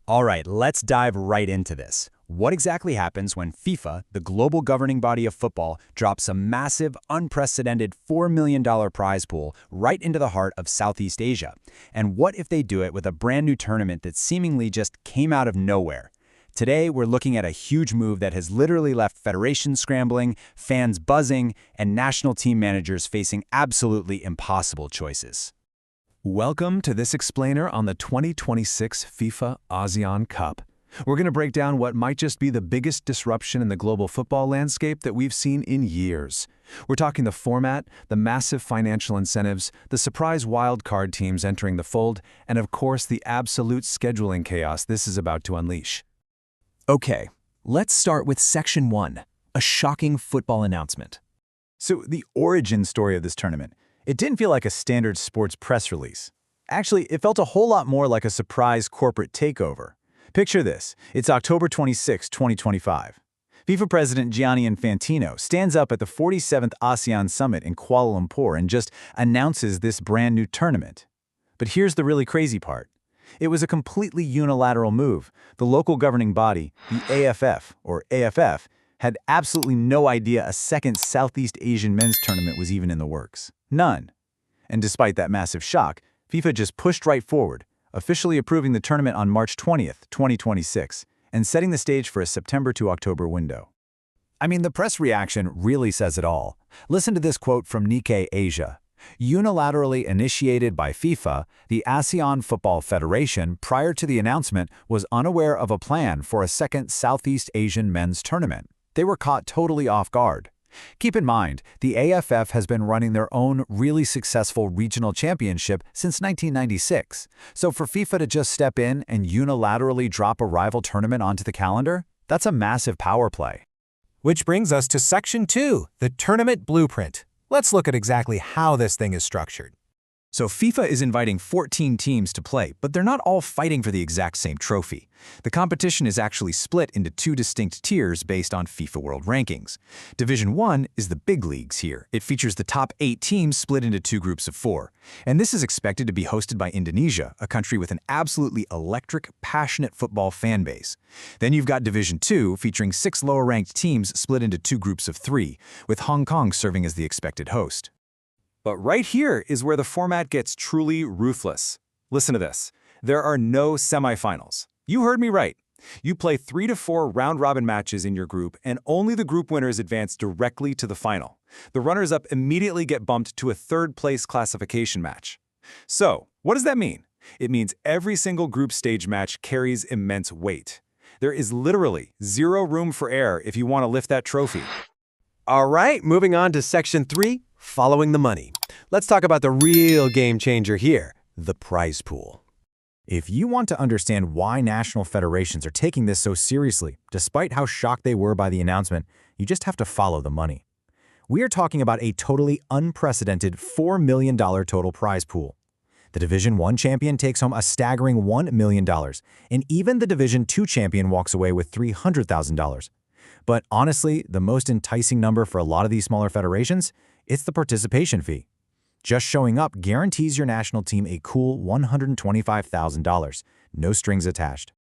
All right, let's dive right into this. What exactly happens when FIFA, the global governing body of football, drops a massive, unprecedented $4 million prize pool right into the heart of Southeast Asia? And what if they do it with a brand new tournament that seemingly just came out of nowhere? Today, we're looking at a huge move that has literally left federations scrambling, fans buzzing, and national team managers facing absolutely impossible choices. Welcome to this explainer on the 2026 FIFA ASEAN Cup. We're going to break down what might just be the biggest disruption in the global football landscape that we've seen in years. We're talking the format, the massive financial incentives, the surprise wildcard teams entering the fold, and of course the absolute scheduling chaos this is about to unleash. Okay, let's start with Section 1, a shocking football announcement. So the origin story of this tournament, it didn't feel like a standard sports press release. Actually, it felt a whole lot more like a surprise corporate takeover. Picture this. It's October 26, 2025. FIFA President Gianni Infantino stands up at the 47th ASEAN Summit in Kuala Lumpur and just announces this brand new tournament. But here's the really crazy part. It was a completely unilateral move. The local governing body, the AFF, had absolutely no idea a second Southeast Asian men's tournament was even in the works. None. And despite that massive shock, FIFA just pushed right forward, officially approving the tournament on March 20th, 2026, and setting the stage for a September to October window. I mean, the press reaction really says it all. Listen to this quote from Nikkei Asia. Unilaterally initiated by FIFA, the ASEAN Football Federation, prior to the announcement, was unaware of a plan for a second Southeast Asian men's tournament. They were caught totally off guard. Keep in mind, the AFF has been running their own really successful regional championship since 1996. So for FIFA to just step in and unilaterally drop a rival tournament onto the calendar, that's a massive power play. Which brings us to Section 2, the tournament blueprint. Let's look at exactly how this thing is structured. So FIFA is inviting 14 teams to play, but they're not all fighting for the exact same trophy. The competition is actually split into two distinct tiers based on FIFA World Rankings. Division 1 is the big leagues here. It features the top 8 teams split into 2 groups of 4. And this is expected to be hosted by Indonesia, a country with an absolutely electric, passionate football fan base. Then you've got Division 2, featuring 6 lower-ranked teams split into 2 groups of 3, with Hong Kong serving as the expected host. But right here is where the format gets truly ruthless. Listen to this. There are no semifinals. You heard me right. You play 3 to 4 round-robin matches in your group, and only the group winners advance directly to the final. The runners-up immediately get bumped to a third-place classification match. So, what does that mean? It means every single group stage match carries immense weight. There is literally zero room for error if you want to lift that trophy. All right, moving on to Section 3, following the money. Let's talk about the real game changer here, the prize pool. If you want to understand why national federations are taking this so seriously, despite how shocked they were by the announcement, you just have to follow the money. We are talking about a totally unprecedented $4 million total prize pool. The Division 1 champion takes home a staggering $1 million, and even the Division 2 champion walks away with $300,000. But honestly, the most enticing number for a lot of these smaller federations, it's the participation fee. Just showing up guarantees your national team a cool $125,000, no strings attached.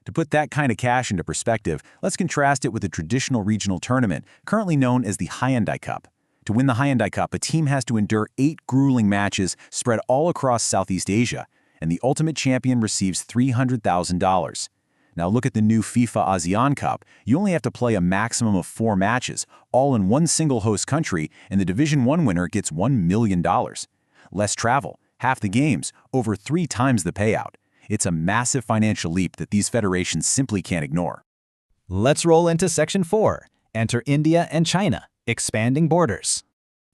To put that kind of cash into perspective, let's contrast it with a traditional regional tournament, currently known as the Hyundai Cup. To win the Hyundai Cup, a team has to endure 8 grueling matches spread all across Southeast Asia, and the ultimate champion receives $300,000. Now look at the new FIFA ASEAN Cup. You only have to play a maximum of 4 matches, all in one single host country, and the Division 1 winner gets $1 million. Less travel, half the games, over 3 times the payout. It's a massive financial leap that these federations simply can't ignore. Let's roll into Section 4. Enter India and China, expanding borders.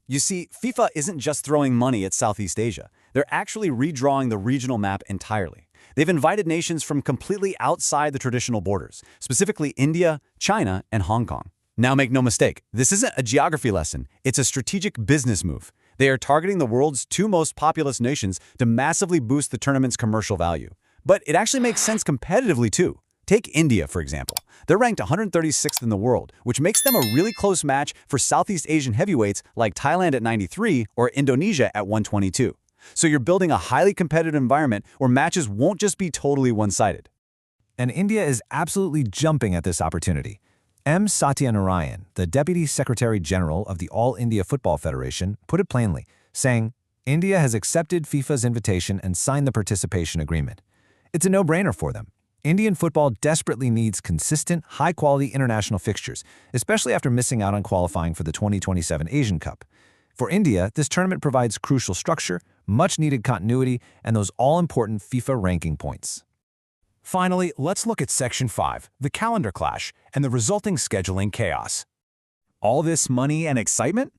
You see, FIFA isn't just throwing money at Southeast Asia. They're actually redrawing the regional map entirely. They've invited nations from completely outside the traditional borders, specifically India, China, and Hong Kong. Now make no mistake, this isn't a geography lesson, it's a strategic business move. They are targeting the world's 2 most populous nations to massively boost the tournament's commercial value. But it actually makes sense competitively too. Take India, for example. They're ranked 136th in the world, which makes them a really close match for Southeast Asian heavyweights like Thailand at 93 or Indonesia at 122. So you're building a highly competitive environment where matches won't just be totally one-sided. And India is absolutely jumping at this opportunity. M. Satyanarayan, the Deputy Secretary General of the All India Football Federation, put it plainly, saying, India has accepted FIFA's invitation and signed the participation agreement. It's a no-brainer for them. Indian football desperately needs consistent, high-quality international fixtures, especially after missing out on qualifying for the 2027 Asian Cup. For India, this tournament provides crucial structure, much-needed continuity, and those all-important FIFA ranking points. Finally, let's look at Section 5, the calendar clash, and the resulting scheduling chaos. All this money and excitement?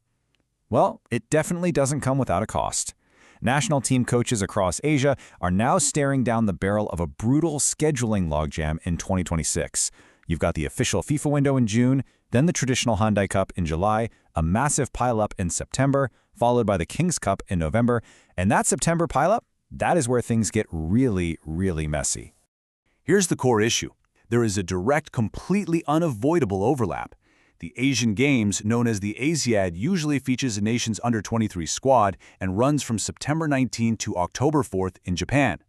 Well, it definitely doesn't come without a cost. National team coaches across Asia are now staring down the barrel of a brutal scheduling logjam in 2026. You've got the official FIFA window in June, then the traditional Hyundai Cup in July, a massive pileup in September, followed by the King's Cup in November, and that September pileup, that is where things get really, really messy. Here's the core issue. There is a direct, completely unavoidable overlap. The Asian Games, known as the ASEAN, usually features a nation's under-23 squad and runs from September 19 to October 4th in Japan.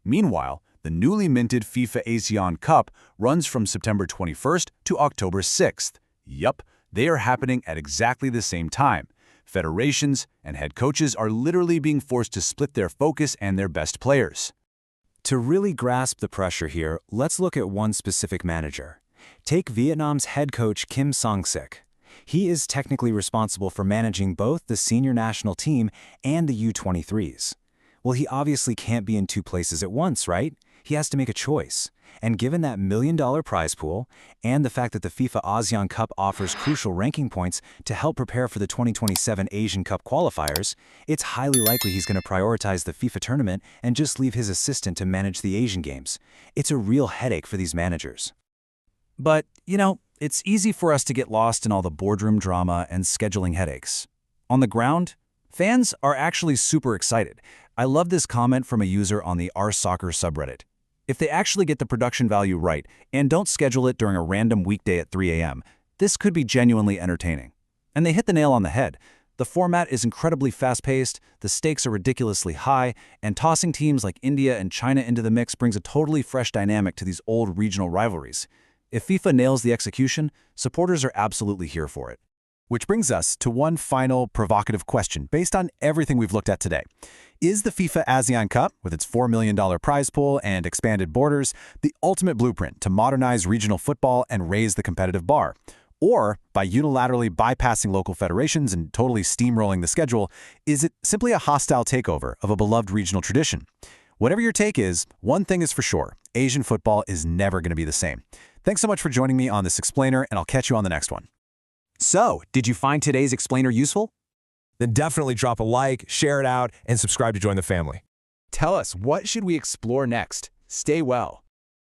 Meanwhile, the newly minted FIFA ASEAN Cup runs from September 21st to October 6th. Yup, they are happening at exactly the same time. Federations and head coaches are literally being forced to split their focus and their best players. To really grasp the pressure here, let's look at one specific manager. Take Vietnam's head coach Kim Song-sik. He is technically responsible for managing both the senior national team and the U23s. Well, he obviously can't be in two places at once, right? He has to make a choice. And given that $1 million prize pool and the fact that the FIFA ASEAN Cup offers crucial ranking points to help prepare for the 2027 Asian Cup qualifiers, it's highly likely he's going to prioritize the FIFA tournament and just leave his assistant to manage the Asian Games. It's a real headache for these managers. But, it's easy for us to get lost in all the boardroom drama and scheduling headaches. On the ground, fans are actually super excited. I love this comment from a user on the r/soccer subreddit. If they actually get the production value right and don't schedule it during a random weekday at 3 a.m., this could be genuinely entertaining. And they hit the nail on the head. The format is incredibly fast-paced, the stakes are ridiculously high, and tossing teams like India and China into the mix brings a totally fresh dynamic to these old regional rivalries. If FIFA nails the execution, supporters are absolutely here for it. Which brings us to one final provocative question based on everything we've looked at today. Is the FIFA ASEAN Cup, with its $4 million prize pool and expanded borders, the ultimate blueprint to modernize regional football and raise the competitive bar? Or, by unilaterally bypassing local federations and totally steamrolling the schedule, is it simply a hostile takeover of a beloved regional tradition? Whatever your take is, one thing is for sure, Asian football is never going to be the same. Thanks so much for joining me on this explainer, and I'll catch you on the next one. So, did you find today's explainer useful? Then definitely drop a like, share it out, and subscribe to join the family. Tell us, what should we explore next? Stay well.